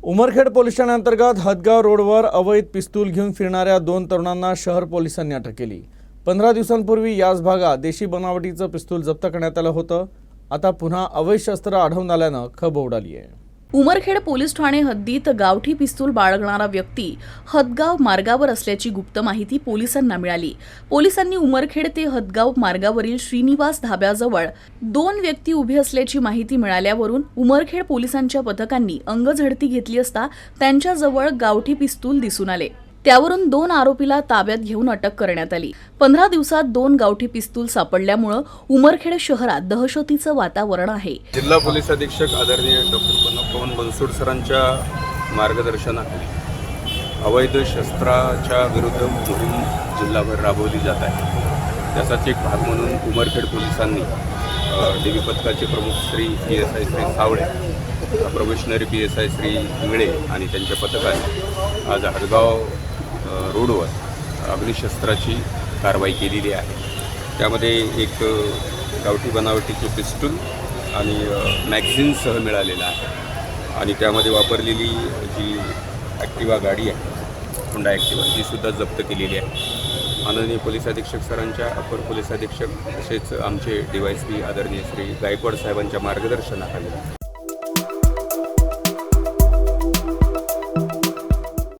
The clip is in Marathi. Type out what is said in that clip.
उमरखेड पोलीस ठाण्याअंतर्गत हदगाव रोडवर अवैध पिस्तूल घेऊन फिरणाऱ्या 2 तरुणांना शहर पोलिसांनी अटक केली। 15 दिवसांपूर्वी याच भागात देशी बनावटीचं पिस्तूल जप्त करण्यात आलं होतं। आता पुन्हा अवैध शस्त्र आढळून आल्यानं खळबळ उडाली आहे। उमरखेड पोलीस ठाणे हद्दीत गावठी पिस्तूल बाळगणारा व्यक्ती हदगाव मार्गावर असल्याची गुप्त माहिती पोलिसांना मिळाली। पोलिसांनी उमरखेड ते हदगाव मार्गावरील श्रीनिवास धाब्याजवळ 2 व्यक्ती उभे असल्याची माहिती मिळाल्यावरून उमरखेड पोलिसांच्या पथकांनी अंगझडती घेतली असता त्यांच्याजवळ गावठी पिस्तूल दिसून आले। त्यावरून 2 आरोपीला ताब्यात घेऊन अटक करण्यात आली। 15 दिवसात 2 गावठी पिस्तूल सापडल्यामुळे उमरखेड शहरात दहशतीचं वातावरण आहे। जिल्हा पोलीस अधीक्षक आदरणीय डॉक्टर पवन बनसोड सरांच्या मार्गदर्शनाखाली अवैध शस्त्राच्या विरुद्ध मोहीम जिल्हाभर राबवली जात आहे। त्याचाच एक भाग म्हणून उमरखेड पोलिसांनी डीबी पथकाचे प्रमुख श्री PSI श्री सावळे, प्रोबेशनरी PSI श्री इंगळे आणि त्यांच्या पथकाने आज हदगाव रोडवर अग्निशस्त्राची कारवाई केलेली आहे। त्यामध्ये एक गावठी बनावटीचे पिस्तूल आणि मॅगझिनसह मिळालेला आहे आणि त्यामध्ये वापरलेली जी ॲक्टिवा गाडी आहे, होंडा ॲक्टिवा, ती सुद्धा जप्त केलेली आहे। माननीय पोलीस अधीक्षक सरांच्या, अपर पोलीस अधीक्षक तसेच आमचे DYSP आदरणीय श्री गायकवाड साहेबांच्या मार्गदर्शनाखाली